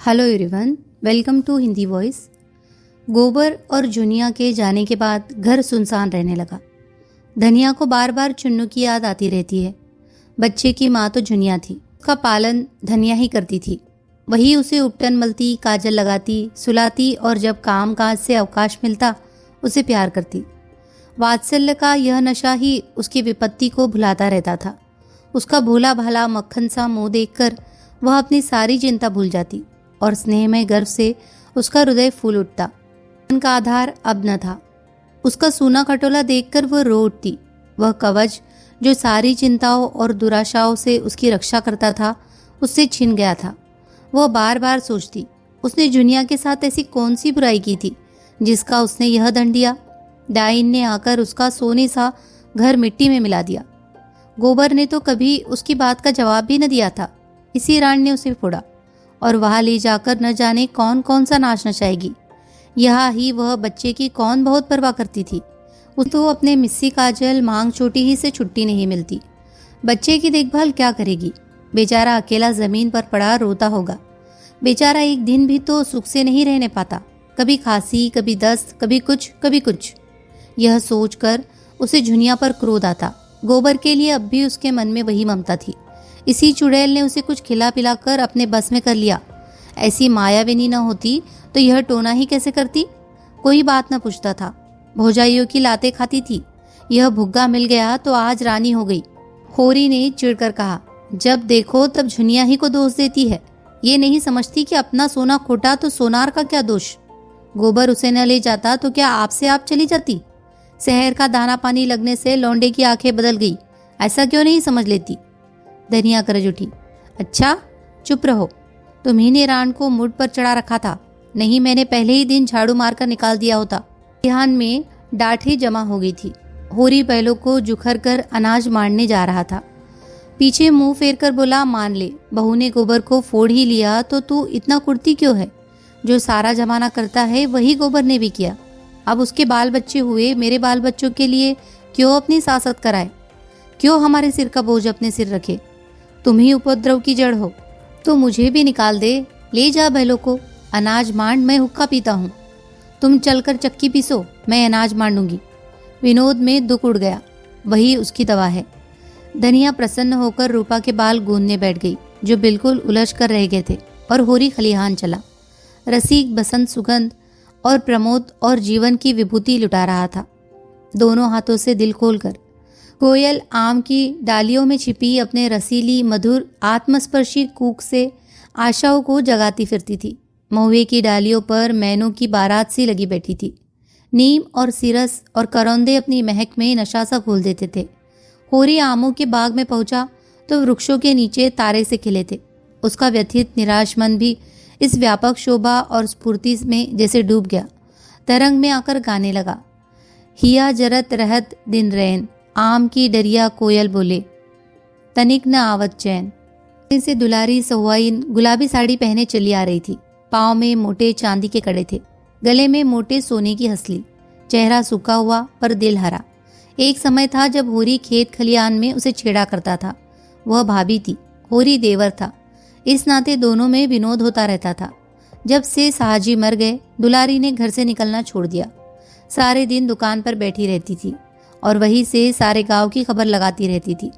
Hello everyone, welcome to Hindi voice. Gobar और जुनिया के जाने के बाद घर सुनसान रहने लगा। धनिया को बार बार चुन्नू की याद आती रहती है। बच्चे की माँ तो जुनिया थी, उसका पालन धनिया ही करती थी। वही उसे उपटन मलती, काजल लगाती, सुलाती और जब काम काज से अवकाश मिलता उसे प्यार करती। वात्सल्य का यह नशा ही उसकी विपत्ति को भुलाता रहता था। उसका भोला भाला मक्खन सा मुंह देखकर वह अपनी सारी चिंता भूल जाती और स्नेहमय गर्व से उसका हृदय फूल उठता। उनका आधार अब न था। उसका सूना खटोला देखकर वह रो उठती। वह कवच जो सारी चिंताओं और दुराशाओं से उसकी रक्षा करता था, उससे छिन गया था। वह बार बार सोचती, उसने जुनिया के साथ ऐसी कौन सी बुराई की थी जिसका उसने यह दंड दिया। डाइन ने आकर उसका सोने सा घर मिट्टी में मिला दिया। गोबर ने तो कभी उसकी बात का जवाब भी न दिया था। इसी राण ने उसे फोड़ा और वहां ले जाकर न जाने कौन कौन सा नाच नचाएगी। यहाँ ही वह बच्चे की कौन बहुत परवाह करती थी। उसे तो अपने मिस्सी काजल मांग चोटी ही से छुट्टी नहीं मिलती। बच्चे की देखभाल क्या करेगी। बेचारा अकेला जमीन पर पड़ा रोता होगा। बेचारा एक दिन भी तो सुख से नहीं रहने पाता। कभी खांसी, कभी दस्त, कभी कुछ। यह सोचकर उसे जुनिया पर क्रोध आता। गोबर के लिए अब भी उसके मन में वही ममता थी। इसी चुड़ैल ने उसे कुछ खिला पिला कर अपने बस में कर लिया। ऐसी मायाविनी न होती तो यह टोना ही कैसे करती। कोई बात न पूछता था। भौजाइयों की लाते खाती थी। यह भुग्गा मिल गया तो आज रानी हो गई। होरी ने चिढ़कर कहा, जब देखो तब झुनिया ही को दोष देती है। ये नहीं समझती कि अपना सोना खोटा तो सोनार का क्या दोष। गोबर उसे न ले जाता तो क्या आपसे आप चली जाती। शहर का दाना पानी लगने से लौंडे की आंखें बदल गई, ऐसा क्यों नहीं समझ लेती। धनिया गरज उठी, अच्छा चुप रहो। तुम्ही ने रान को मुड़ पर चढ़ा रखा था, नहीं मैंने पहले ही दिन झाड़ू मारकर निकाल दिया होता। ध्यान में डांठे जमा हो गई थी। होरी बैलों को जुखर कर अनाज मारने जा रहा था। पीछे मुंह फेर कर बोला, मान ले बहू ने गोबर को फोड़ ही लिया तो तू इतना कुड़ती क्यों है। जो सारा जमाना करता है वही गोबर ने भी किया। अब उसके बाल बच्चे हुए, मेरे बाल बच्चों के लिए क्यों अपनी सासत कराए। क्यों हमारे सिर का बोझ अपने सिर रखे। तुम ही उपद्रव की जड़ हो तो मुझे भी निकाल दे। ले जा बैलों को, अनाज मांड, मैं हुक्का पीता हूँ। तुम चलकर चक्की पीसो, मैं अनाज मांडूंगी। विनोद में दुख उड़ गया, वही उसकी दवा है। धनिया प्रसन्न होकर रूपा के बाल गूंदने बैठ गई जो बिल्कुल उलझ कर रह गए थे और होरी खलिहान चला। रसिक बसंत सुगंध और प्रमोद और जीवन की विभूति लुटा रहा था, दोनों हाथों से दिल खोलकर। कोयल आम की डालियों में छिपी अपने रसीली मधुर आत्मस्पर्शी कूक से आशाओं को जगाती फिरती थी। महुए की डालियों पर मैनों की बारात सी लगी बैठी थी। नीम और सिरस और करौंदे अपनी महक में नशा सा घोल देते थे। होरी आमों के बाग में पहुंचा तो वृक्षों के नीचे तारे से खिले थे। उसका व्यथित निराश मन भी इस व्यापक शोभा और स्फूर्ति में जैसे डूब गया। तरंग में आकर गाने लगा, हिया जरत रहत दिन रैन, आम की डरिया कोयल बोले, तनिक न आवत चैन। से दुलारी सहुआइन गुलाबी साड़ी पहने चली आ रही थी। पाँव में मोटे चांदी के कड़े थे, गले में मोटे सोने की हंसली। चेहरा सूखा हुआ पर दिल हरा। एक समय था जब होरी खेत खलियान में उसे छेड़ा करता था। वह भाभी थी, होरी देवर था। इस नाते दोनों में विनोद होता रहता था। जब से साहजी मर गए, दुलारी ने घर से निकलना छोड़ दिया। सारे दिन दुकान पर बैठी रहती थी और वहीं से सारे गांव की खबर लगाती रहती थी।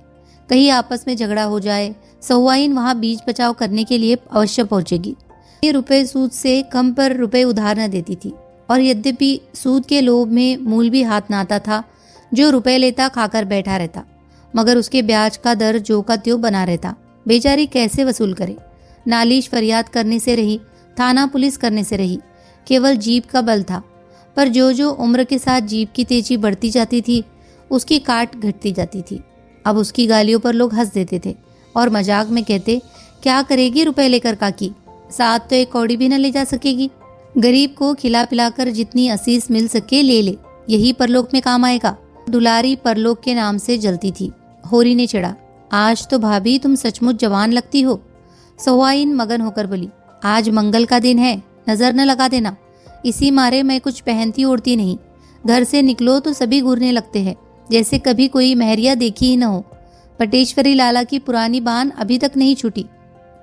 कहीं आपस में झगड़ा हो जाए, सहुआइन वहां बीच बचाव करने के लिए अवश्य पहुंचेगी। ये रुपए सूद से कम पर रुपए उधार न देती थी और यद्यपि सूद के लोभ में मूल भी हाथ न आता था। जो रुपए लेता खाकर बैठा रहता, मगर उसके ब्याज का दर जो का त्यों बना रहता। बेचारी कैसे वसूल करे। नालिश फरियाद करने से रही, थाना पुलिस करने से रही। केवल जीप का बल था, पर जो उम्र के साथ जीप की तेजी बढ़ती जाती थी उसकी काट घटती जाती थी। अब उसकी गालियों पर लोग हंस देते थे और मजाक में कहते, क्या करेगी रुपए लेकर काकी, साथ तो एक कौड़ी भी न ले जा सकेगी। गरीब को खिला पिलाकर जितनी असीस मिल सके ले ले, यही परलोक में काम आएगा। दुलारी परलोक के नाम से जलती थी। होरी ने चिढ़ा, आज तो भाभी तुम सचमुच जवान लगती हो। सहुआइन मगन होकर बोली, आज मंगल का दिन है, नजर न लगा देना। इसी मारे मैं कुछ पहनती ओढ़ती नहीं। घर से निकलो तो सभी घूरने लगते हैं, जैसे कभी कोई महरिया देखी ही न हो। पटेश्वरी लाला की पुरानी बान अभी तक नहीं छूटी।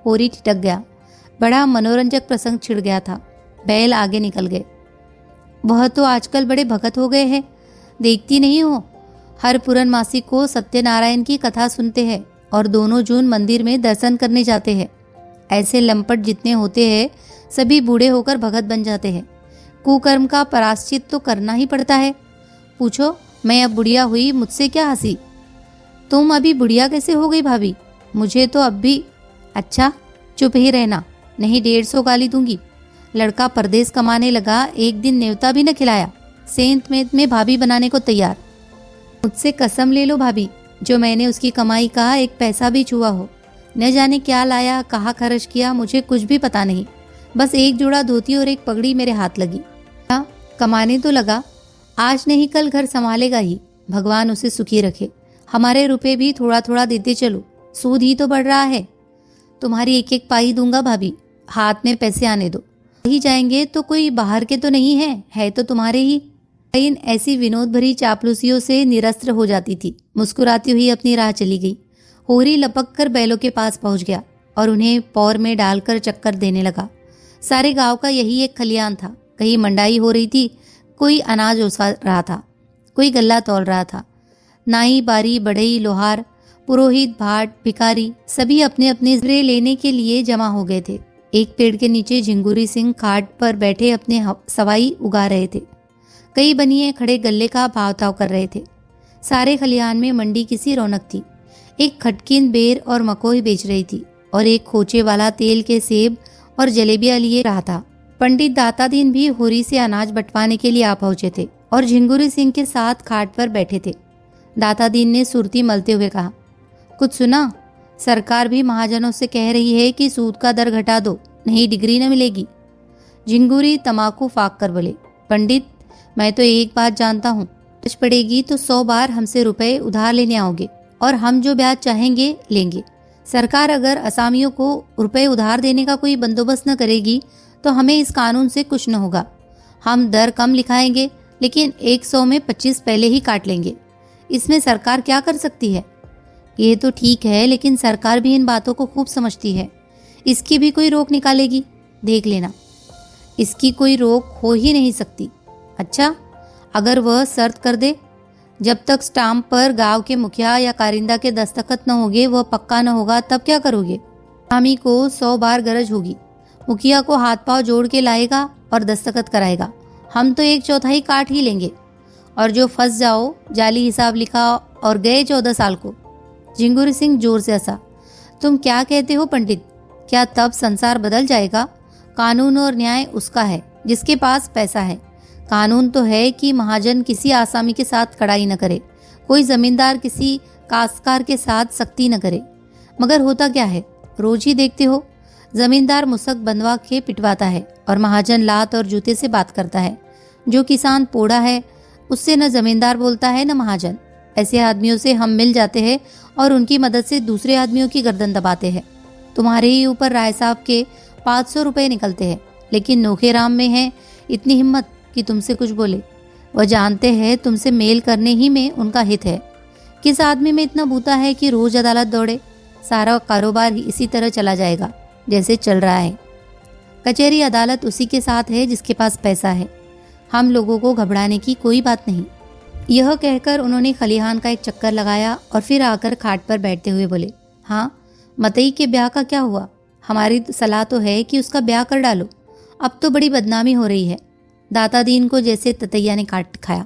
होरी ठिठक गया, बड़ा मनोरंजक प्रसंग छिड़ गया था। बैल आगे निकल गए। वह तो आजकल बड़े भगत हो गए हैं, देखती नहीं हो, हर पूर्णमासी को सत्यनारायण की कथा सुनते हैं और दोनों जून मंदिर में दर्शन करने जाते हैं। ऐसे लंपट जितने होते हैं सभी बूढ़े होकर भगत बन जाते हैं। कुकर्म का प्रायश्चित तो करना ही पड़ता है। पूछो, मैं अब बुढ़िया हुई, मुझसे क्या हंसी? तुम अभी बुढ़िया कैसे हो गई भाभी? मुझे तो अब भी। अच्छा, चुप ही रहना, नहीं 150 गाली दूंगी। लड़का परदेश कमाने लगा, एक दिन न्योता भी न खिलाया, सेंत मेंत में भाभी बनाने को तैयार। मुझसे कसम ले लो भाभी, जो मैंने उसकी कमाई का एक पैसा भी छुआ हो। न जाने क्या लाया, कहाँ खर्च किया, मुझे कुछ भी पता नहीं। बस एक जोड़ा धोती और एक पगड़ी मेरे हाथ लगी। कमाने तो लगा, आज नहीं कल घर संभालेगा ही, भगवान उसे सुखी रखे। हमारे रुपए भी थोड़ा थोड़ा देते चलो, सूद ही तो बढ़ रहा है। तुम्हारी एक एक पाई दूंगा भाभी, हाथ में पैसे आने दो। ही जाएंगे तो कोई बाहर के तो नहीं है तो तुम्हारे ही। इन ऐसी विनोद भरी चापलूसियों से निरस्त्र हो जाती थी। मुस्कुराती हुई अपनी राह चली गई। होरी लपक कर बैलों के पास पहुंच गया और उन्हें पौर में डालकर चक्कर देने लगा। सारे गांव का यही एक खलियान था। कहीं मंडाई हो रही थी, कोई अनाज ओसा रहा था, कोई गल्ला तौल रहा था। नाई, बारी, बढ़ई, लोहार, पुरोहित, भाट, भिखारी सभी अपने अपने जिरे लेने के लिए जमा हो गए थे। एक पेड़ के नीचे झिंगुरी सिंह खाट पर बैठे अपने सवाई उगा रहे थे। कई बनिए खड़े गल्ले का भाव-ताव कर रहे थे। सारे खलिहान में मंडी की सी रौनक थी। एक खटकिन बेर और मकोई बेच रही थी और एक खोचे वाला तेल के सेब और जलेबियां लिए रहा था। पंडित दातादीन भी होरी से अनाज बंटवाने के लिए आ पहुंचे थे और झिंगुरी सिंह के साथ खाट पर बैठे थे। दातादीन ने सुरती मलते हुए कहा, कुछ सुना? सरकार भी महाजनों से कह रही है कि सूद का दर घटा दो, नहीं डिग्री न मिलेगी। झिंगुरी तमाकू फाक कर बोले, पंडित, मैं तो एक बात जानता हूँ, कुछ पड़ेगी तो 100 बार हमसे रुपए उधार लेने आओगे और हम जो ब्याज चाहेंगे लेंगे। सरकार अगर असामियों को रुपए उधार देने का कोई बंदोबस्त न करेगी तो हमें इस कानून से कुछ न होगा। हम दर कम लिखाएंगे, लेकिन 100 में 25 पहले ही काट लेंगे। इसमें सरकार क्या कर सकती है? ये तो ठीक है, लेकिन सरकार भी इन बातों को खूब समझती है। इसकी भी कोई रोक निकालेगी, देख लेना। इसकी कोई रोक हो ही नहीं सकती। अच्छा, अगर वह शर्त कर दे, जब तक स्टाम्प पर गांव के मुखिया या कारिंदा के दस्तखत न होंगे, वह पक्का न होगा, तब क्या करोगे? हामी को 100 बार गरज होगी, मुखिया को हाथ पांव जोड़ के लाएगा और दस्तखत कराएगा। हम तो 1/4 काट ही लेंगे, और जो फंस जाओ, जाली हिसाब लिखा और गए 14 साल को। झिंगुरी सिंह जोर से हंसा। तुम क्या कहते हो पंडित? क्या तब संसार बदल जाएगा? कानून और न्याय उसका है जिसके पास पैसा है। कानून तो है कि महाजन किसी आसामी के साथ कड़ाई न करे, कोई जमींदार किसी काश्तकार के साथ सख्ती न करे। मगर होता क्या है, रोज ही देखते हो, जमींदार मुसक बंधवा के पिटवाता है और महाजन लात और जूते से बात करता है। जो किसान पोड़ा है उससे न जमींदार बोलता है न महाजन। ऐसे आदमियों से हम मिल जाते हैं और उनकी मदद से दूसरे आदमियों की गर्दन दबाते हैं। तुम्हारे ही ऊपर राय साहब के 500 रुपए निकलते हैं, लेकिन नोखेराम में है इतनी हिम्मत कि तुमसे कुछ बोले। वह जानते हैं तुमसे मेल करने ही में उनका हित है। किस आदमी में इतना बूता है कि रोज अदालत दौड़े? सारा कारोबार ही इसी तरह चला जाएगा जैसे चल रहा है। कचहरी अदालत उसी के साथ है जिसके पास पैसा है। हम लोगों को घबराने की कोई बात नहीं। यह कहकर उन्होंने खलिहान का एक चक्कर लगाया और फिर आकर खाट पर बैठते हुए बोले, हाँ, मतई के ब्याह का क्या हुआ? हमारी सलाह तो है कि उसका ब्याह कर डालो। अब तो बड़ी बदनामी हो रही है। दातादीन को जैसे ततैया ने काट खाया।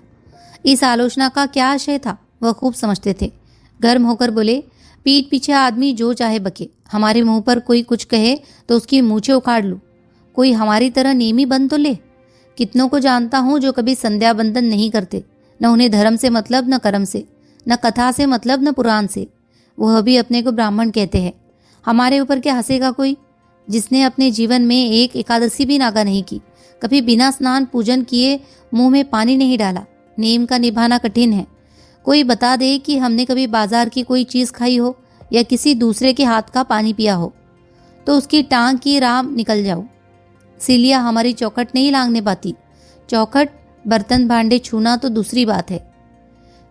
इस आलोचना का क्या आशय था वह खूब समझते थे। गर्म होकर बोले, पीठ पीछे आदमी जो चाहे बके, हमारे मुंह पर कोई कुछ कहे तो उसकी मूछें उखाड़ लूं। कोई हमारी तरह नेमी बन तो ले। कितनों को जानता हूं जो कभी संध्या बंधन नहीं करते, न उन्हें धर्म से मतलब, न कर्म से, न कथा से मतलब, न पुराण से। वह भी अपने को ब्राह्मण कहते हैं। हमारे ऊपर क्या हंसेगा कोई, जिसने अपने जीवन में एक एकादशी भी नागा नहीं की, कभी बिना स्नान पूजन किए मुंह में पानी नहीं डाला। नेम का निभाना कठिन है। कोई बता दे कि हमने कभी बाजार की कोई चीज खाई हो या किसी दूसरे के हाथ का पानी पिया हो, तो उसकी टांग की राम निकल जाओ। सिलिया हमारी चौखट नहीं लांघने पाती। चौखट, बर्तन भांडे छूना तो दूसरी बात है।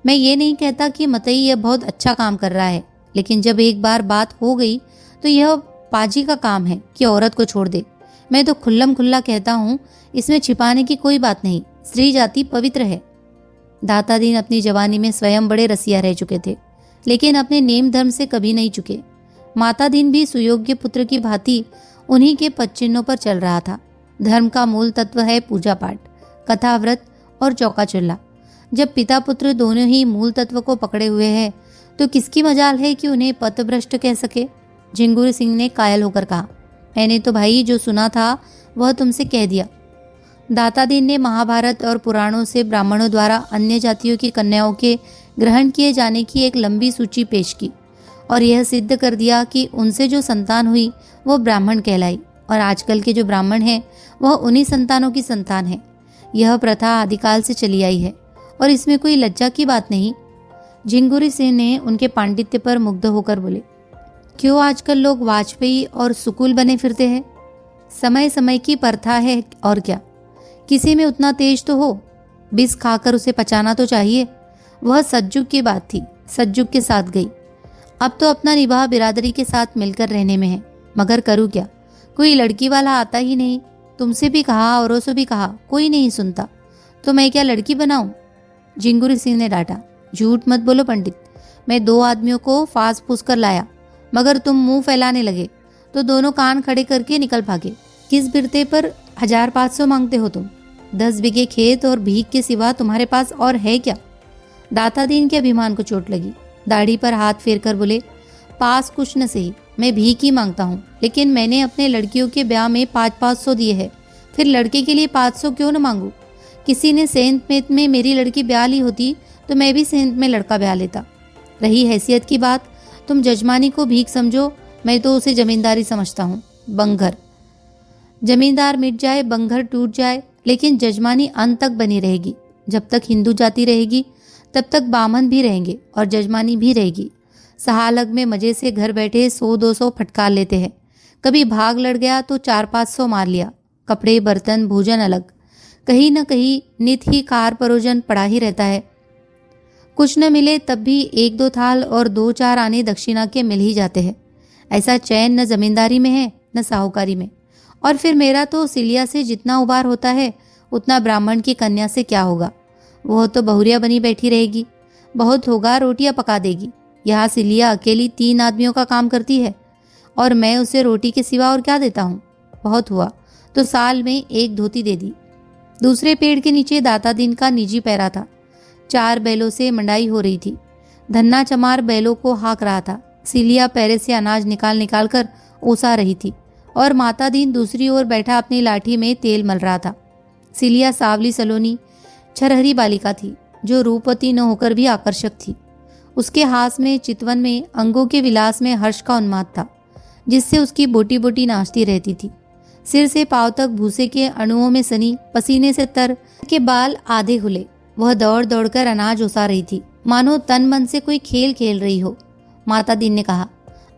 मैं ये नहीं कहता कि मतई यह बहुत अच्छा काम कर रहा है, लेकिन जब एक बार बात हो गई तो यह पाजी का काम है कि औरत को छोड़ दे। मैं तो खुल्लम खुल्ला कहता हूँ, इसमें छिपाने की कोई बात नहीं। स्त्री जाति पवित्र है। दाता दीन अपनी जवानी में स्वयं बड़े रसिया रह चुके थे, लेकिन अपने नेम धर्म से कभी नहीं चुके। माता दीन भी सुयोग्य पुत्र की भांति उन्हीं के पदचिन्हों पर चल रहा था। धर्म का मूल तत्व है पूजा पाठ, कथा, व्रत और चौका चूल्हा। जब पिता पुत्र दोनों ही मूल तत्व को पकड़े हुए हैं तो किसकी मजाल है कि उन्हें पथभ्रष्ट कह सके। झिंगुर सिंह ने कायल होकर कहा, मैंने तो भाई जो सुना था वह तुमसे कह दिया। दाता दीन ने महाभारत और पुराणों से ब्राह्मणों द्वारा अन्य जातियों की कन्याओं के ग्रहण किए जाने की एक लंबी सूची पेश की और यह सिद्ध कर दिया कि उनसे जो संतान हुई वो ब्राह्मण कहलाई और आजकल के जो ब्राह्मण हैं वह उन्हीं संतानों की संतान है। यह प्रथा आदिकाल से चली आई है और इसमें कोई लज्जा की बात नहीं। झिंगुरी सिंह ने उनके पांडित्य पर मुग्ध होकर बोले, क्यों आजकल लोग वाजपेयी और सुकुल बने फिरते हैं? समय समय की प्रथा है और क्या। किसी में उतना तेज तो हो, बिस खाकर उसे पचाना तो चाहिए। वह सतयुग की बात थी, सतयुग के साथ गई। अब तो अपना निबाह बिरादरी के साथ मिलकर रहने में है, मगर करूँ क्या। कोई लड़की वाला आता ही नहीं। तुमसे भी कहा, औरों से भी कहा, कोई नहीं सुनता। तो मैं क्या लड़की बनाऊं? झिंगुरी सिंह ने डांटा, झूठ मत बोलो पंडित। मैं 2 आदमियों को फांस फूस कर लाया, मगर तुम मुंह फैलाने लगे तो दोनों कान खड़े करके निकल भागे। किस बिरते पर 1500 मांगते हो तुम? 10 बीघे खेत और भीख के सिवा तुम्हारे पास और है क्या? दाता दीन के अभिमान को चोट लगी। दाढ़ी पर हाथ फेर कर बोले, पास कुछ न सही, मैं भीख ही मांगता हूँ, लेकिन मैंने अपने लड़कियों के ब्याह में 500 दिए हैं, फिर लड़के के लिए 500 क्यों न मांगू? किसी ने सेंत में मेरी लड़की ब्याह ली होती तो मैं भी सेंत में लड़का ब्याह लेता। रही हैसियत की बात, तुम जजमानी को भीख समझो, मैं तो उसे जमींदारी समझता हूँ। बंगर, जमींदार मिट जाए, बंगर टूट जाए, लेकिन जजमानी अंत तक बनी रहेगी। जब तक हिंदू जाति रहेगी तब तक बामन भी रहेंगे और जजमानी भी रहेगी। सहालग में मजे से घर बैठे 100-200 फटकार लेते हैं। कभी भाग लड़ गया तो 400-500 मार लिया। कपड़े, बर्तन, भोजन अलग, कहीं न कहीं नित ही कार परोजन पड़ा ही रहता है। कुछ न मिले तब भी 1-2 थाल और 2-4 आने दक्षिणा के मिल ही जाते हैं। ऐसा चैन न जमींदारी में है न साहूकारी में। और फिर मेरा तो सिलिया से जितना उबार होता है उतना ब्राह्मण की कन्या से क्या होगा? वह तो बहुरिया बनी बैठी रहेगी, बहुत होगा रोटियां पका देगी। यहाँ सिलिया अकेली 3 आदमियों का काम करती है और मैं उसे रोटी के सिवा और क्या देता हूँ? बहुत हुआ तो साल में 1 धोती दे दी। दूसरे पेड़ के नीचे दाता दीन का निजी पैरा था। 4 बैलों से मंडाई हो रही थी। धन्ना चमार बैलों को हाँक रहा था। सिलिया पैरे से अनाज निकाल निकाल कर ओसा रही थी और माता दीन दूसरी ओर बैठा अपनी लाठी में तेल मल रहा था। सिलिया सावली सलोनी छरहरी बालिका थी जो रूपवती न होकर भी आकर्षक थी। उसके हाथ में, चितवन में, अंगों के विलास में हर्ष का उन्माद था, जिससे उसकी बोटी बोटी नाचती रहती थी। सिर से पांव तक भूसे के अणुओं में सनी, पसीने से तर के बाल आधे खुले। वह दौड़ दौड़कर अनाज ओसा रही थी, मानो तन मन से कोई खेल खेल रही हो। माता दीन ने कहा,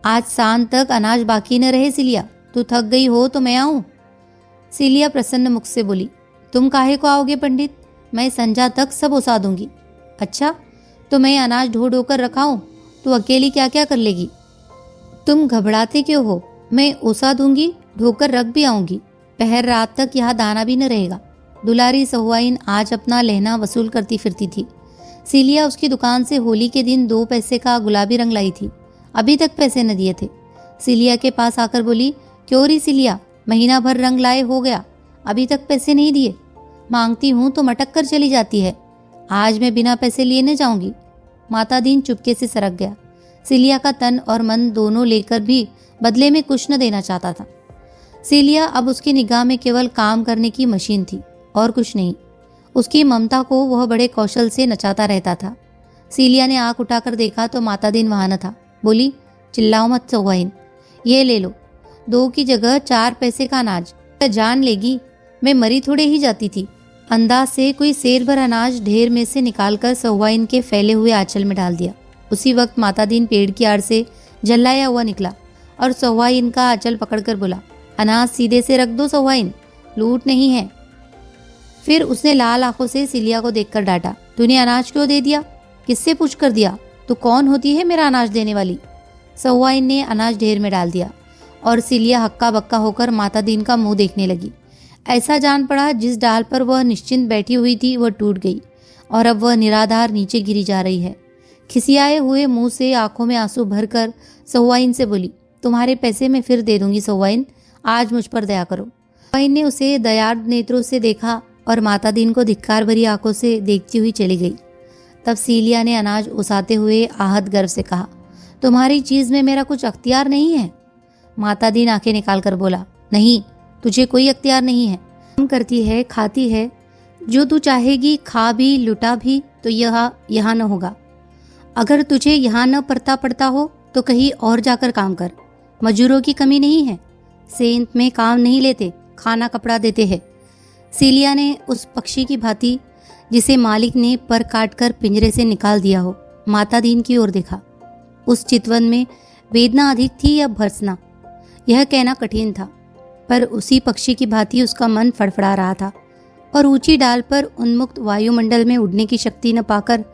आज शाम तक अनाज बाकी न रहे सिलिया, तू थक गई हो तो मैं आऊं? सिलिया प्रसन्न मुख से बोली, तुम काहे को आओगे पंडित? मैं संजा तक सब ओसा दूंगी। अच्छा, तो मैं अनाज ढो ढो कर रखाऊं, तू अकेली क्या क्या कर लेगी? तुम घबराते क्यों हो? मैं ओसा दूंगी, ढोकर रख भी आऊंगी। पहर रात तक यहाँ दाना भी न रहेगा। दुलारी सहुआइन आज अपना लहना वसूल करती फिरती थी। सिलिया उसकी दुकान से होली के दिन 2 पैसे का गुलाबी रंग लाई थी, अभी तक पैसे न दिए थे। सिलिया के पास आकर बोली, क्यों री सिलिया, महीना भर रंग लाए हो गया, अभी तक पैसे नहीं दिए? मांगती हूँ तो मटक कर चली जाती है। आज मैं बिना पैसे लिए न जाऊंगी। माता दीन चुपके से सरक गया। सिलिया का तन और मन दोनों लेकर भी बदले में कुछ न देना चाहता था। सिलिया अब उसकी निगाह में केवल काम करने की मशीन थी और कुछ नहीं। उसकी ममता को वह बड़े कौशल से नचाता रहता था। सिलिया ने आंख उठाकर देखा तो माता दीन वहां न था। बोली, चिल्लाओ मत सहुआइन, ये ले लो, 2 की जगह 4 पैसे का अनाज। जान लेगी, मैं मरी थोड़े ही जाती थी। अंदाज से कोई सेर भर अनाज ढेर में से निकालकर सहुआइन के फैले हुए आंचल में डाल दिया। उसी वक्त माता दीन पेड़ की आड़ से झल्लाया हुआ निकला और सहुआइन का आंचल पकड़कर बोला, अनाज सीधे से रख दो सहुआइन, लूट नहीं है। फिर उसने लाल आंखों से सिलिया को देखकर डांटा, तूने अनाज क्यों दे दिया? किससे पूछ कर दिया? तो कौन होती है मेरा अनाज देने वाली? सहुआइन ने अनाज ढेर में डाल दिया और सिलिया हक्का बक्का होकर माता दीन का मुंह देखने लगी। ऐसा जान पड़ा जिस डाल पर वह निश्चिंत बैठी हुई थी वह टूट गई और अब वह निराधार नीचे गिरी जा रही है। खिसियाए हुए मुंह से आंखों में आंसू भरकर सहुआइन से बोली, तुम्हारे पैसे मैं फिर दे दूंगी सहुआइन, आज मुझ पर दया करो। सहुआइन ने उसे दयार्द नेत्रों से देखा और माता दीन को धिक्कार भरी आंखों से देखती हुई चली गई। तब सीलिया ने अनाज उसाते हुए आहत गर्व से कहा, तुम्हारी चीज में मेरा कुछ अख्तियार नहीं है? माता दीन आंखें निकाल कर बोला, नहीं, तुझे कोई अख्तियार नहीं है। काम करती है, खाती है, जो तू चाहेगी खा भी लुटा भी, तो यह यहाँ न होगा। अगर तुझे यहाँ न पड़ता हो तो कहीं और जाकर काम कर। मजूरों की कमी नहीं है, सेंत में काम नहीं लेते, खाना कपड़ा देते हैं। सीलिया ने उस पक्षी की भांति जिसे मालिक ने पर काट कर पिंजरे से निकाल दिया हो, माता दीन की ओर देखा। उस चितवन में वेदना अधिक थी या भर्सना, यह कहना कठिन था, पर उसी पक्षी की भांति उसका मन फड़फड़ा रहा था और ऊंची डाल पर उन्मुक्त वायुमंडल में उड़ने की शक्ति न पाकर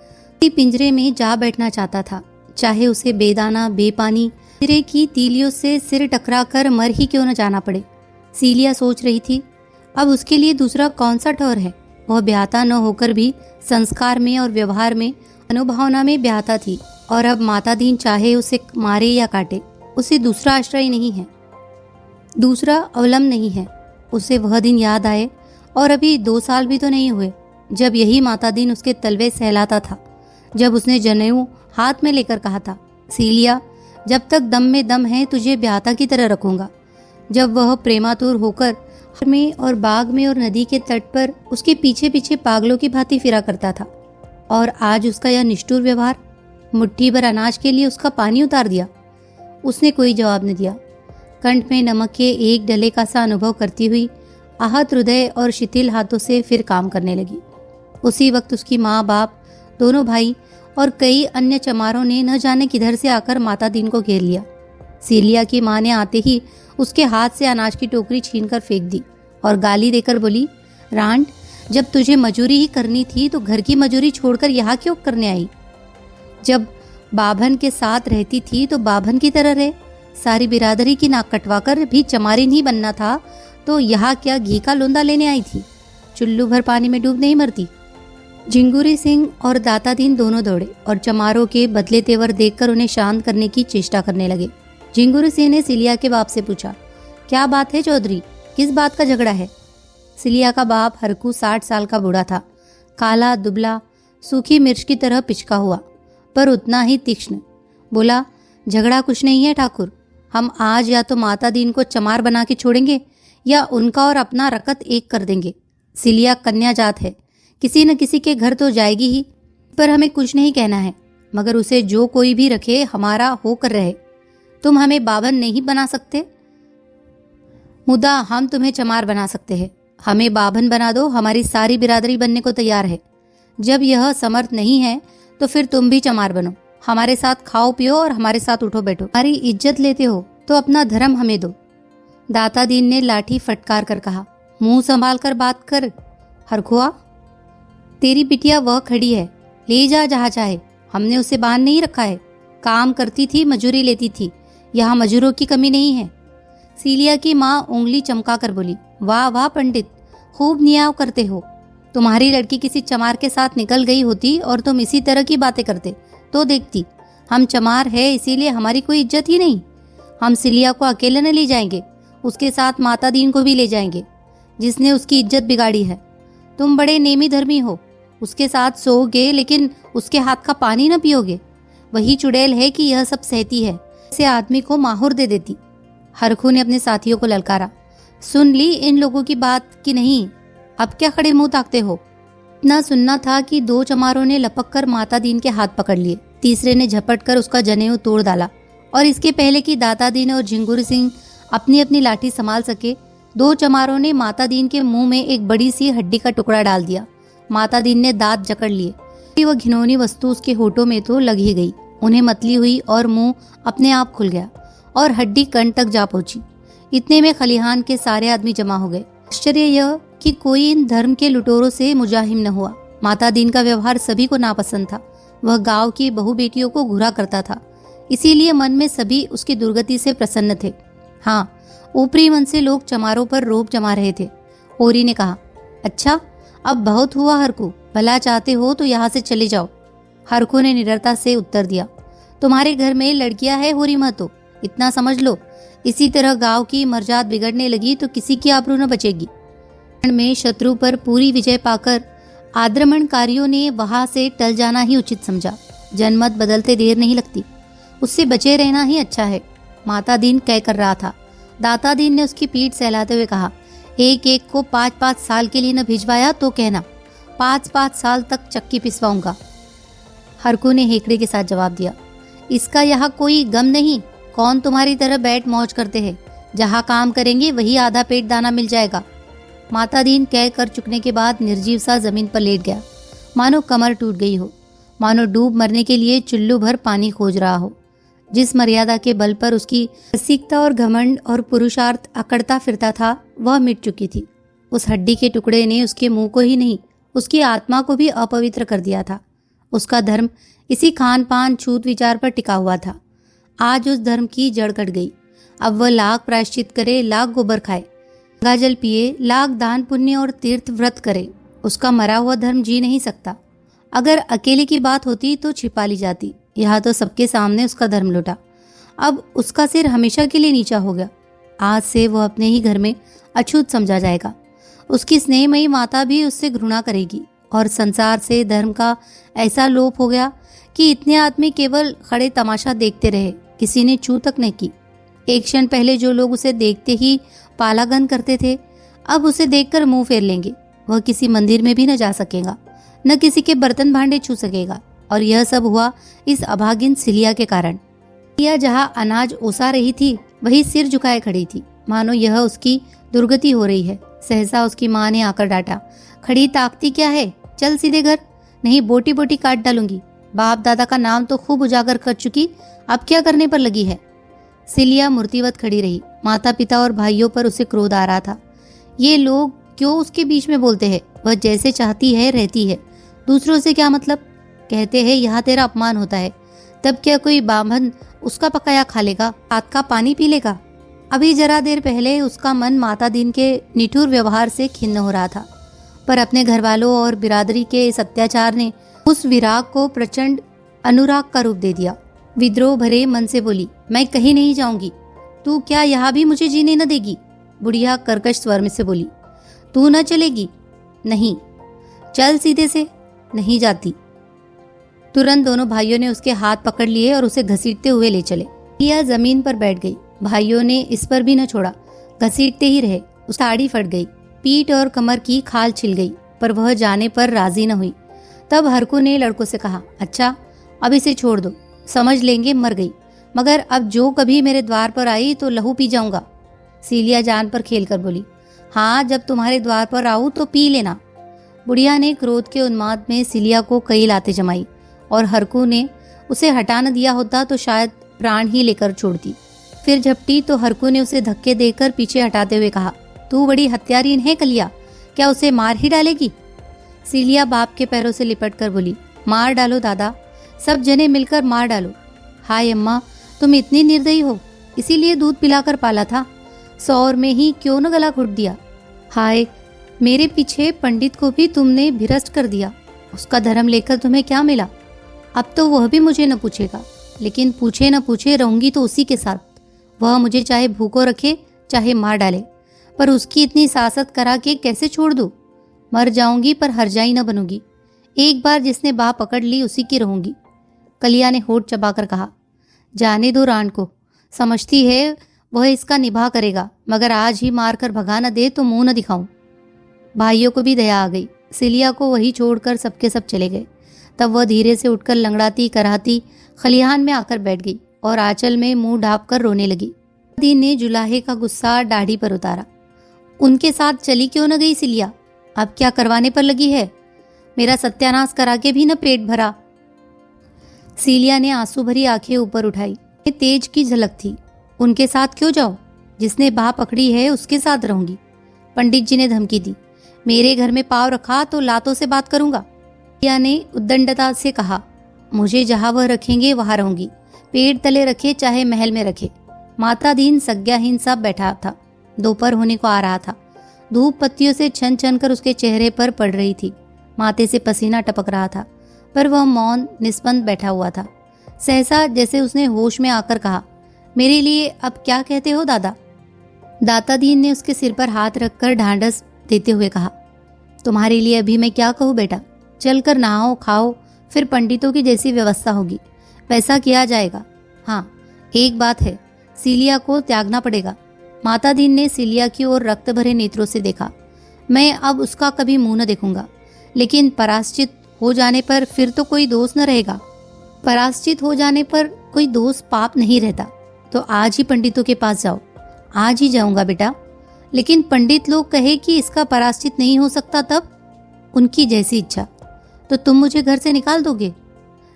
पिंजरे में जा बैठना चाहता था, चाहे उसे बेदाना बेपानी पिंजरे की तीलियों से सिर टकरा कर मर ही क्यों न जाना पड़े। सीलिया सोच रही थी, अब उसके लिए दूसरा कौन सा ठौर है। वह ब्याहता न होकर भी संस्कार में और व्यवहार में अनुभावना में ब्याहता थी और अब माता दीन चाहे उसे मारे या काटे, उसे दूसरा आश्रय नहीं है, दूसरा अवलंब नहीं है। उसे वह दिन याद आए और अभी 2 साल भी तो नहीं हुए जब यही माता दीन उसके तलवे सहलाता था, जब उसने जनेऊ हाथ में लेकर कहा था, सीलिया जब तक दम में दम है तुझे ब्याहता की तरह रखूंगा। जब वह प्रेमातुर होकर में और बाग में और नदी के तट पर उसके पीछे पीछे पागलों की भांति फिरा करता था, और आज उसका यह निष्ठुर व्यवहार, मुट्ठी भर अनाज के लिए उसका पानी उतार दिया। उसने कोई जवाब न दिया। कंठ में नमक के एक डले का सा अनुभव करती हुई आहत हृदय और शिथिल हाथों से फिर काम करने लगी। उसी वक्त उसकी माँ बाप, दोनों भाई और कई अन्य चमारों ने न जाने किधर से आकर माता दीन को घेर लिया। सीलिया की माँ ने आते ही उसके हाथ से अनाज की टोकरी छीनकर फेंक दी और गाली देकर बोली, रांड, जब तुझे मजूरी ही करनी थी तो घर की मजूरी छोड़कर यहाँ क्यों करने आई? जब बाभन के साथ रहती थी तो बाभन की तरह रहे। सारी बिरादरी की नाक कटवाकर भी चमारी नहीं बनना था तो यहाँ क्या घी का लोंदा लेने आई थी? चुल्लू भर पानी में डूब नहीं मरती। झिंगुरी सिंह और दाता दीन दोनों दौड़े और चमारों के बदले तेवर देखकर उन्हें शांत करने की चेष्टा करने लगे। झिंगुरी सिंह ने सिलिया के बाप से पूछा, क्या बात है चौधरी, किस बात का झगड़ा है? सिलिया का बाप हरकू 60 साल का बूढ़ा था, काला दुबला, सूखी मिर्च की तरह पिचका हुआ, पर उतना ही तीक्ष्ण। बोला, झगड़ा कुछ नहीं है ठाकुर, हम आज या तो माता दीन को चमार बना के छोड़ेंगे या उनका और अपना रकत एक कर देंगे। सिलिया कन्या जात है, किसी न किसी के घर तो जाएगी ही, पर हमें कुछ नहीं कहना है, मगर उसे जो कोई भी रखे हमारा होकर रहे। तुम हमें बाभन नहीं बना सकते, मुदा हम तुम्हें चमार बना सकते हैं। हमें बाभन बना दो, हमारी सारी बिरादरी बनने को तैयार है। जब यह समर्थ नहीं है तो फिर तुम भी चमार बनो, हमारे साथ खाओ पियो और हमारे साथ उठो बैठो। हमारी इज्जत लेते हो तो अपना धर्म हमें दो। दाता दीन ने लाठी फटकार कर कहा, मुंह संभाल कर बात कर हरखुआ, तेरी बिटिया वह खड़ी है, ले जा जहाँ चाहे, हमने उसे बांध नहीं रखा है। काम करती थी, मजूरी लेती थी, यहाँ मजूरों की कमी नहीं है। सीलिया की माँ उंगली चमका कर बोली, वाह वाह पंडित, खूब नियाव करते हो। तुम्हारी लड़की किसी चमार के साथ निकल गई होती और तुम इसी तरह की बातें करते तो देखती। हम चमार है इसीलिए हमारी कोई इज्जत ही नहीं। हम सिलिया को अकेले न ले जाएंगे, उसके साथ माता दीन को भी ले जाएंगे, जिसने उसकी इज्जत बिगाड़ी है। तुम बड़े नेमी धर्मी हो, उसके साथ सोओगे लेकिन उसके हाथ का पानी न पियोगे। वही चुड़ैल है कि यह सब सहती है, इसे आदमी को माहौर दे देती। हरखू ने अपने साथियों को ललकारा, सुन ली इन लोगों की बात कि नहीं? अब क्या खड़े मुंह ताकते हो? इतना सुनना था कि 2 चमारों ने लपक कर माता दीन के हाथ पकड़ लिए, तीसरे ने झपट कर उसका जनेऊ तोड़ डाला, और इसके पहले कि दाता दीन और झिंगुर सिंह अपनी अपनी लाठी संभाल सके, 2 चमारों ने माता दीन के मुंह में एक बड़ी सी हड्डी का टुकड़ा डाल दिया। माता दीन ने दांत जकड़ लिए। वह घिनौनी वस्तु उसके होठों में तो लग ही गई, उन्हें मतली हुई और मुंह अपने आप खुल गया और हड्डी कंठ तक जा पहुंची। इतने में खलिहान के सारे आदमी जमा हो गए। आश्चर्य यह कि कोई इन धर्म के लुटेरों से मुजाहिम न हुआ। माता दीन का व्यवहार सभी को नापसंद था। वह गांव की बहू बेटियों को घुरा करता था, इसीलिए मन में सभी उसकी दुर्गति से प्रसन्न थे। हाँ, ऊपरी मन से लोग चमारों पर रोब जमा रहे थे। होरी ने कहा, अच्छा अब बहुत हुआ हरकू, भला चाहते हो तो यहाँ से चले जाओ। हरकू ने निडरता से उत्तर दिया, तुम्हारे घर में लड़कियां है होरी महतो, इतना समझ लो। इसी तरह गांव की मर्जाद बिगड़ने लगी तो किसी की आबरू न बचेगी। में शत्रु पर पूरी विजय पाकर आक्रमणकारियों ने वहां से टल जाना ही उचित समझा। जनमत बदलते देर नहीं लगती, उससे बचे रहना ही अच्छा है। माता दीन कह कर रहा था। दाता दीन ने उसकी पीठ सहलाते हुए कहा, एक एक को 5-5 साल के लिए न भिजवाया तो कहना 5-5 साल तक चक्की पिसवाऊंगा। हरकू ने हेकड़े के साथ जवाब दिया, इसका यहाँ कोई गम नहीं। कौन तुम्हारी तरह बैठ मौज करते हैं, जहाँ काम करेंगे वही आधा पेट दाना मिल जाएगा। माता दीन कह कर चुकने के बाद निर्जीव सा जमीन पर लेट गया, मानो कमर टूट गई हो, मानो डूब मरने के लिए चुल्लू भर पानी खोज रहा हो। जिस मर्यादा के बल पर उसकी रसिकता और घमंड और पुरुषार्थ अकड़ता फिरता था वह मिट चुकी थी। उस हड्डी के टुकड़े ने उसके मुंह को ही नहीं, उसकी आत्मा को भी अपवित्र कर दिया था। उसका धर्म इसी खान पान छूत विचार पर टिका हुआ था। आज उस धर्म की जड़ कट गई। अब वह लाख प्रायश्चित करे, लाख गोबर खाए, गंगा जल पिए, लाख दान पुण्य और तीर्थ व्रत करे, उसका मरा हुआ धर्म जी नहीं सकता। अगर अकेले की बात होती तो छिपा ली जाती, यहाँ तो सबके सामने उसका धर्म लुटा। अब उसका सिर हमेशा के लिए नीचा हो गया। आज से वह अपने ही घर में अछूत समझा जाएगा। उसकी स्नेहमयी माता भी उससे घृणा करेगी और संसार से धर्म का ऐसा लोप हो गया कि इतने आदमी केवल खड़े तमाशा देखते रहे, किसी ने छू तक नहीं की। एक क्षण पहले जो लोग उसे देखते ही पालागन करते थे, अब उसे देखकर मुंह फेर लेंगे। वह किसी मंदिर में भी न जा सकेगा, न किसी के बर्तन भांडे छू सकेगा। और यह सब हुआ इस अभागिन सिलिया के कारण। सिलिया जहाँ अनाज ओसा रही थी वही सिर झुकाए खड़ी थी, मानो यह उसकी दुर्गति हो रही है। सहसा उसकी माँ ने आकर डांटा, खड़ी ताकती क्या है, चल सीधे घर, नहीं बोटी बोटी काट डालूंगी। बाप दादा का नाम तो खूब उजागर कर चुकी, अब क्या करने पर लगी है। सिलिया मूर्तिवत खड़ी रही। माता पिता और भाइयों पर उसे क्रोध आ रहा था। ये लोग क्यों उसके बीच में बोलते हैं, वह जैसे चाहती है रहती है, दूसरों से क्या मतलब। कहते हैं यहाँ तेरा अपमान होता है, तब क्या कोई बामन उसका पकाया खा लेगा, हाथ का पानी पी लेगा। अभी जरा देर पहले उसका मन माता दीन के निठुर व्यवहार से खिन्न हो रहा था, पर अपने घर वालों और बिरादरी के इस अत्याचार ने उस विराग को प्रचंड अनुराग का रूप दे दिया। विद्रोह भरे मन से बोली, मैं कहीं नहीं जाऊंगी। तू क्या यहाँ भी मुझे जीने न देगी। बुढ़िया कर्कश स्वर में से बोली, तू न चलेगी? नहीं। चल सीधे से। नहीं जाती। तुरंत दोनों भाइयों ने उसके हाथ पकड़ लिए और उसे घसीटते हुए ले चले। सिलिया जमीन पर बैठ गई। भाइयों ने इस पर भी न छोड़ा, घसीटते ही रहे। उसकी साड़ी फट गई, पीठ और कमर की खाल छिल गई, पर वह जाने पर राजी न हुई। तब हरकू ने लड़कों से कहा, अच्छा अब इसे छोड़ दो, समझ लेंगे मर गई, मगर अब जो कभी मेरे द्वार पर आई तो लहू पी जाऊंगा। सिलिया जान पर खेल कर बोली, हाँ जब तुम्हारे द्वार पर आऊं तो पी लेना। बुढ़िया ने क्रोध के उन्माद में सिलिया को कई लातें जमाई और हरकू ने उसे हटा न दिया होता तो शायद प्राण ही लेकर छोड़ती। फिर झपटी तो हरकू ने उसे धक्के देकर पीछे हटाते हुए कहा, तू बड़ी हत्यारीन है कलिया, क्या उसे मार ही डालेगी? सिलिया बाप के पैरों से लिपट कर बोली, मार डालो दादा, सब जने मिलकर मार डालो। हाय अम्मा, तुम इतनी निर्दयी हो, इसीलिए दूध पिलाकर पाला था, 100 में ही क्यों न गला घुट दिया। हाय, मेरे पीछे पंडित को भी तुमने भ्रष्ट कर दिया। उसका धर्म लेकर तुम्हें क्या मिला? अब तो वह भी मुझे न पूछेगा, लेकिन पूछे न पूछे रहूंगी तो उसी के साथ। वह मुझे चाहे भूखो रखे चाहे मार डाले, पर उसकी इतनी सासत करा के कैसे छोड़ दूं? मर जाऊंगी पर हरजाई न बनूंगी। एक बार जिसने बाह पकड़ ली उसी की रहूंगी। कलिया ने होठ चबाकर कहा, जाने दो रान को, समझती है वह इसका निभा करेगा, मगर आज ही मार कर भगा न दे तो मुंह न दिखाऊं। भाइयों को भी दया आ गई। सिलिया को वही छोड़कर सबके सब चले गए। तब वह धीरे से उठकर लंगड़ाती कराहती खलिहान में आकर बैठ गई और आंचल में मुंह ढाँप कर रोने लगी। दीन ने जुलाहे का गुस्सा दाढ़ी पर उतारा। उनके साथ चली क्यों न गई सिलिया? अब क्या करवाने पर लगी है? मेरा सत्यानाश करा के भी न पेट भरा। सिलिया ने आंसू भरी आंखें ऊपर उठाई। ये तेज की झलक थी। उनके साथ क्यों जाऊं? जिसने बाह पकड़ी है उसके साथ रहूंगी। पंडित जी ने धमकी दी, मेरे घर में पांव रखा तो लातों से बात करूंगा। सिलिया ने उद्दंडता से कहा, मुझे जहां वह रखेंगे वहां रहूंगी, पेड़ तले रखे चाहे महल में रखे। माता दीन संज्ञाहीन सा बैठा था। दोपहर होने को आ रहा था। धूप पत्तियों से छन छन कर उसके चेहरे पर पड़ रही थी। माथे से पसीना टपक रहा था, पर वह मौन निस्पंद बैठा हुआ था। सहसा जैसे उसने होश में आकर कहा, मेरे लिए अब क्या कहते हो दादा? दाता दीन ने उसके सिर पर हाथ रखकर ढांढस देते हुए कहा, तुम्हारे लिए अभी मैं क्या कहूँ बेटा, चलकर नहाओ खाओ, फिर पंडितों की जैसी व्यवस्था होगी वैसा किया जाएगा। हाँ, एक बात है, सीलिया को त्यागना पड़ेगा। माता दीन ने सीलिया की ओर रक्त भरे नेत्रों से देखा। मैं अब उसका कभी मुंह न देखूंगा, लेकिन पराश्चित हो जाने पर फिर तो कोई दोष न रहेगा। पराश्चित हो जाने पर कोई दोष पाप नहीं रहता। तो आज ही पंडितों के पास जाओ। आज ही जाऊंगा बेटा, लेकिन पंडित लोग कहे कि इसका पराश्चित नहीं हो सकता, तब उनकी जैसी इच्छा। तो तुम मुझे घर से निकाल दोगे?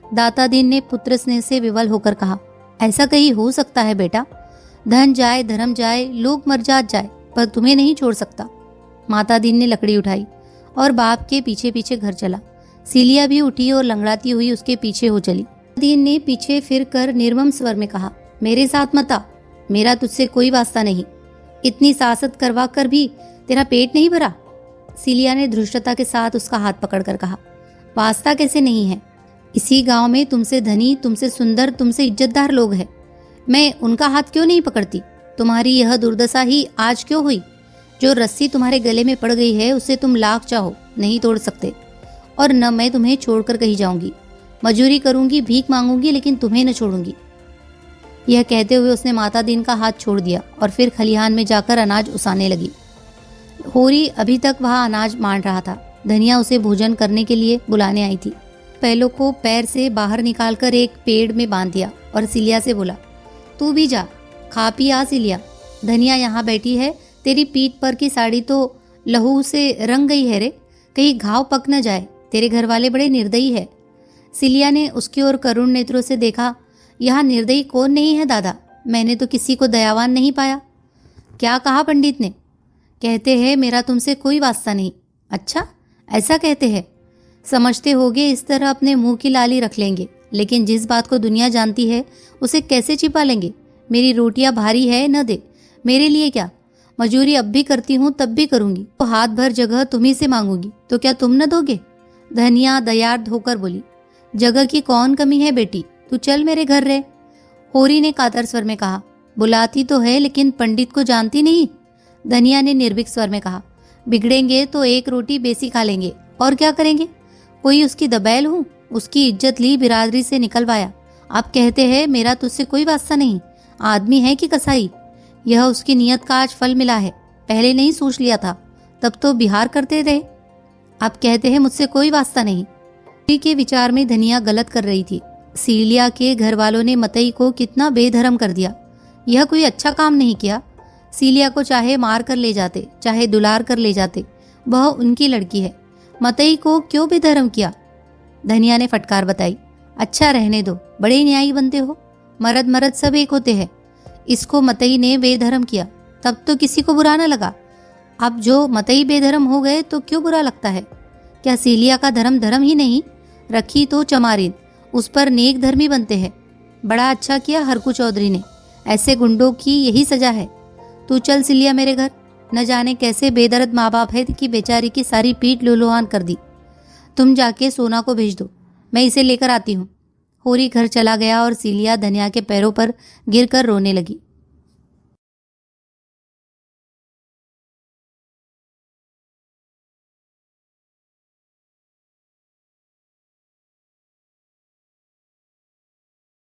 दाता दीन ने पुत्र स्नेह से विवल होकर कहा, ऐसा कहीं हो सकता है बेटा? धन जाए धर्म जाए, लोग मर जाए, पर तुम्हें नहीं छोड़ सकता। माता दीन ने लकड़ी उठाई और बाप के पीछे पीछे घर चला। सीलिया भी उठी और लंगड़ाती हुई उसके पीछे हो चली। दीन ने पीछे फिर कर निर्मम स्वर में कहा, मेरे साथ मत आ, मेरा तुझसे कोई वास्ता नहीं। इतनी सासत करवा कर भी तेरा पेट नहीं भरा? सीलिया ने धृष्टता के साथ उसका हाथ पकड़कर कहा, वास्ता कैसे नहीं है? इसी गांव में तुमसे धनी, तुमसे सुंदर, तुमसे इज्जतदार लोग हैं। मैं उनका हाथ क्यों नहीं पकड़ती? तुम्हारी यह दुर्दशा ही आज क्यों हुई? जो रस्सी तुम्हारे गले में पड़ गई है उसे तुम लाख चाहो नहीं तोड़ सकते। और न मैं तुम्हें छोड़कर कहीं जाऊंगी। मजूरी करूंगी, भीख मांगूंगी, लेकिन तुम्हें न छोड़ूंगी। यह कहते हुए उसने माता दीन का हाथ छोड़ दिया और फिर खलिहान में जाकर अनाज उसाने लगी। होरी अभी तक वहां अनाज मांड रहा था। धनिया उसे भोजन करने के लिए बुलाने आई थी। पैलों को पैर से बाहर निकालकर एक पेड़ में बांध दिया और सीलिया से बोला, तू भी जा, खा पी आ सीलिया। धनिया यहाँ बैठी है, तेरी पीठ पर की साड़ी तो लहू से रंग गई है रे, कहीं घाव पक न जाए। तेरे घर वाले बड़े निर्दयी है। सीलिया ने उसकी ओर करुण नेत्रों से देखा। यहाँ निर्दयी कौन नहीं है दादा? मैंने तो किसी को दयावान नहीं पाया। क्या कहा पंडित ने? कहते हैं मेरा तुमसे कोई वास्ता नहीं। अच्छा, ऐसा कहते हैं? समझते होगे इस तरह अपने मुंह की लाली रख लेंगे, लेकिन जिस बात को दुनिया जानती है उसे कैसे छिपा लेंगे? मेरी रोटियां भारी है, न दे। मेरे लिए क्या, मजूरी अब भी करती हूँ, तब भी करूंगी तो हाथ भर जगह तुम्ही से मांगूंगी, तो क्या तुम न दोगे? धनिया दयार्द होकर बोली, जगह की कौन कमी है बेटी, तू चल मेरे घर रह। होरी ने कातर स्वर में कहा, बुलाती तो है लेकिन पंडित को जानती नहीं। धनिया ने निर्भीक स्वर में कहा, बिगड़ेंगे तो एक रोटी बेसी खा लेंगे, और क्या करेंगे? कोई उसकी दबैल हूँ? उसकी इज्जत ली, बिरादरी से निकलवाया। आप कहते हैं मेरा तुझसे कोई वास्ता नहीं। आदमी है कि कसाई? यह उसकी नियत का आज फल मिला है। पहले नहीं सोच लिया था, तब तो बिहार करते रहे। आप कहते हैं मुझसे कोई वास्ता नहीं। होरी के विचार में धनिया गलत कर रही थी। सीलिया के घर वालों ने मतई को कितना बेधर्म कर दिया। यह कोई अच्छा काम नहीं किया। सीलिया को चाहे मार कर ले जाते, चाहे दुलार कर ले जाते, वह उनकी लड़की है। मतई को क्यों बेधर्म किया? धनिया ने फटकार बताई, अच्छा रहने दो, बड़े न्यायी बनते हो। मर्द मर्द सब एक होते हैं। इसको मतई ने बेधर्म किया, तब तो किसी को बुरा न लगा। अब जो मतई बेधर्म हो गए तो क्यों बुरा लगता है? क्या सीलिया का धर्म धर्म ही नहीं? रखी तो चमारिन, उस पर नेक धर्मी बनते हैं। बड़ा अच्छा किया हरकू चौधरी ने, ऐसे गुंडों की यही सजा है। तू चल सीलिया मेरे घर। न जाने कैसे बेदर्द माँ बाप है कि बेचारी की सारी पीठ लुलुहान कर दी। तुम जाके सोना को भेज दो, मैं इसे लेकर आती हूँ। होरी घर चला गया और सीलिया धनिया के पैरों पर गिरकर रोने लगी।